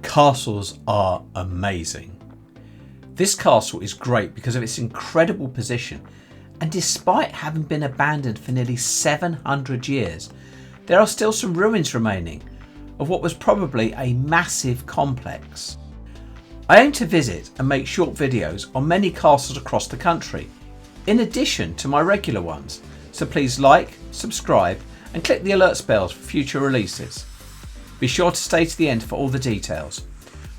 Castles are amazing. This castle is great because of its incredible position, and despite having been abandoned for nearly 700 years, there are still some ruins remaining of what was probably a massive complex. I aim to visit and make short videos on many castles across the country, in addition to my regular ones, so please like, subscribe and click the alert bells for future releases. Be sure to stay to the end for all the details.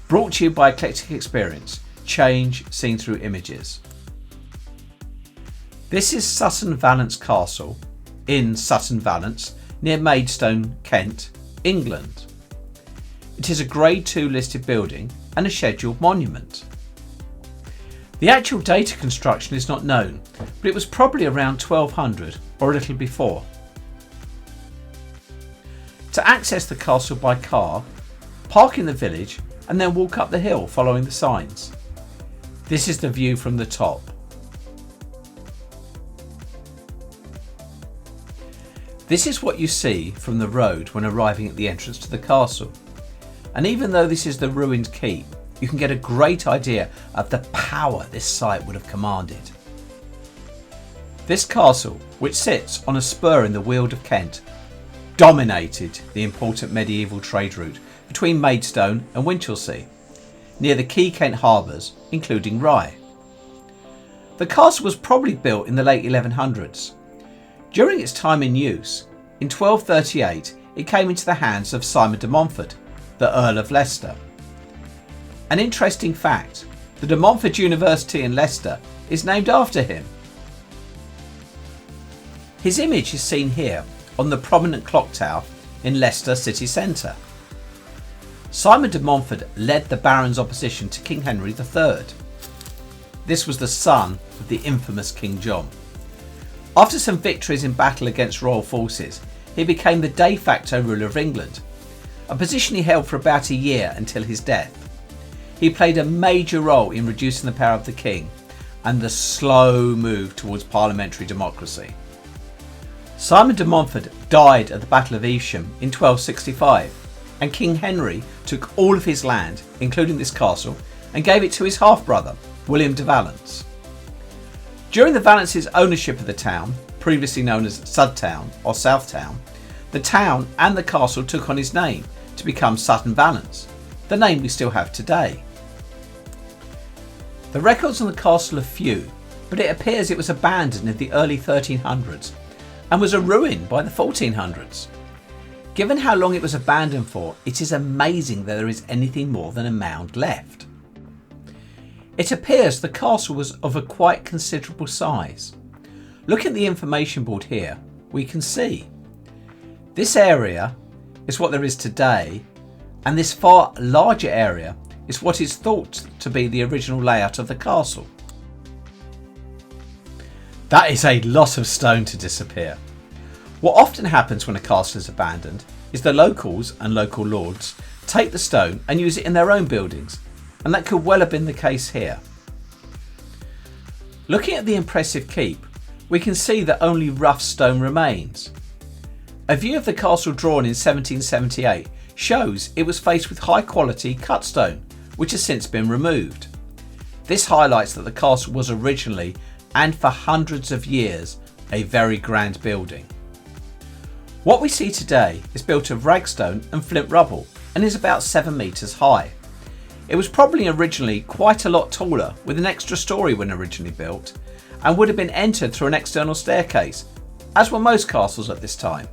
Brought to you by Eclectic Experience, change seen through images. This is Sutton Valence Castle in Sutton Valence near Maidstone, Kent, England. It is a Grade 2 listed building and a scheduled monument. The actual date of construction is not known, but it was probably around 1200 or a little before. To access the castle by car, park in the village and then walk up the hill following the signs. This is the view from the top. This is what you see from the road when arriving at the entrance to the castle. And even though this is the ruined keep, you can get a great idea of the power this site would have commanded. This castle, which sits on a spur in the Weald of Kent, dominated the important medieval trade route between Maidstone and Winchelsea, near the key Kent harbours, including Rye. The castle was probably built in the late 1100s. During its time in use, in 1238 it came into the hands of Simon de Montfort, the Earl of Leicester. An interesting fact, the De Montfort University in Leicester is named after him. His image is seen here on the prominent clock tower in Leicester city centre. Simon de Montfort led the barons' opposition to King Henry III. This was the son of the infamous King John. After some victories in battle against royal forces, he became the de facto ruler of England, a position he held for about a year until his death. He played a major role in reducing the power of the king and the slow move towards parliamentary democracy. Simon de Montfort died at the Battle of Evesham in 1265, and King Henry took all of his land, including this castle, and gave it to his half-brother, William de Valence. During the Valences' ownership of the town, previously known as Sudtown or Southtown, the town and the castle took on his name to become Sutton Valence, the name we still have today. The records on the castle are few, but it appears it was abandoned in the early 1300s and was a ruin by the 1400s. Given how long it was abandoned for, it is amazing that there is anything more than a mound left. It appears the castle was of a quite considerable size. Look at the information board here, we can see. This area is what there is today, and this far larger area is what is thought to be the original layout of the castle. That is a lot of stone to disappear. What often happens when a castle is abandoned is the locals and local lords take the stone and use it in their own buildings, and that could well have been the case here. Looking at the impressive keep, we can see that only rough stone remains. A view of the castle drawn in 1778 shows it was faced with high quality cut stone, which has since been removed. This highlights that the castle was originally, and for hundreds of years, a very grand building. What we see today is built of ragstone and flint rubble and is about 7 metres high. It was probably originally quite a lot taller, with an extra storey when originally built, and would have been entered through an external staircase, as were most castles at this time.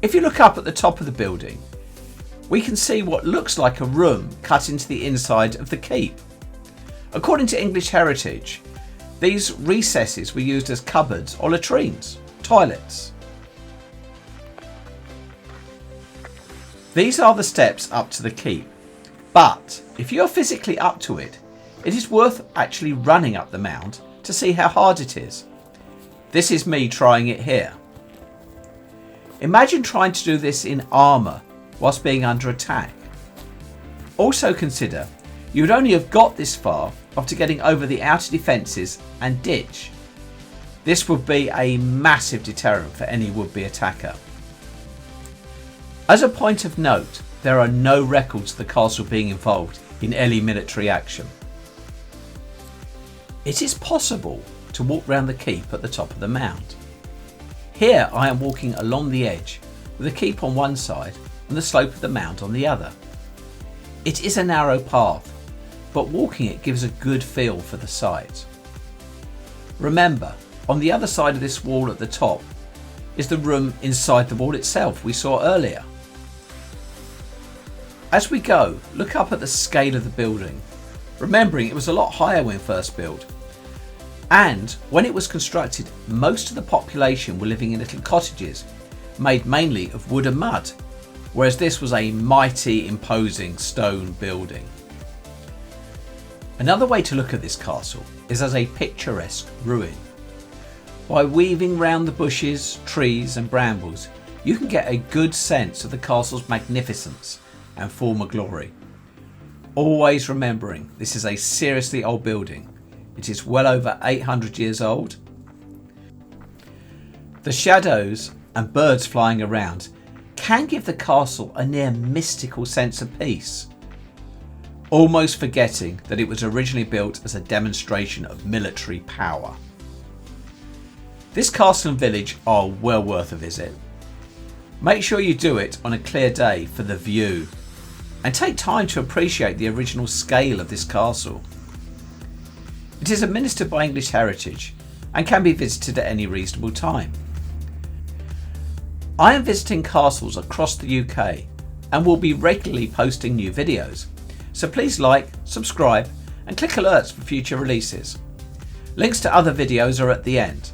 If you look up at the top of the building, we can see what looks like a room cut into the inside of the keep. According to English Heritage, these recesses were used as cupboards or latrines, toilets. These are the steps up to the keep, but if you're physically up to it, it is worth actually running up the mound to see how hard it is. This is me trying it here. Imagine trying to do this in armour whilst being under attack. Also consider you would only have got this far after getting over the outer defences and ditch. This would be a massive deterrent for any would-be attacker. As a point of note, there are no records of the castle being involved in any military action. It is possible to walk round the keep at the top of the mound. Here I am walking along the edge with the keep on one side and the slope of the mound on the other. It is a narrow path, but walking it gives a good feel for the site. Remember, on the other side of this wall at the top is the room inside the wall itself we saw earlier. As we go, look up at the scale of the building, remembering it was a lot higher when first built. And when it was constructed, most of the population were living in little cottages made mainly of wood and mud, whereas this was a mighty, imposing stone building. Another way to look at this castle is as a picturesque ruin. By weaving round the bushes, trees and brambles, you can get a good sense of the castle's magnificence and former glory. Always remembering this is a seriously old building. It is well over 800 years old. The shadows and birds flying around can give the castle a near mystical sense of peace, almost forgetting that it was originally built as a demonstration of military power. This castle and village are well worth a visit. Make sure you do it on a clear day for the view, and take time to appreciate the original scale of this castle. It is administered by English Heritage and can be visited at any reasonable time. I am visiting castles across the UK and will be regularly posting new videos, so please like, subscribe and click alerts for future releases. Links to other videos are at the end.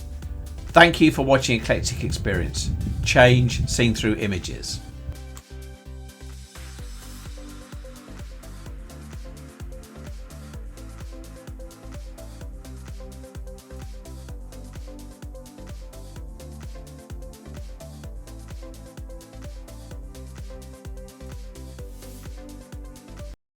Thank you for watching Eclectic Experience. Change seen through images.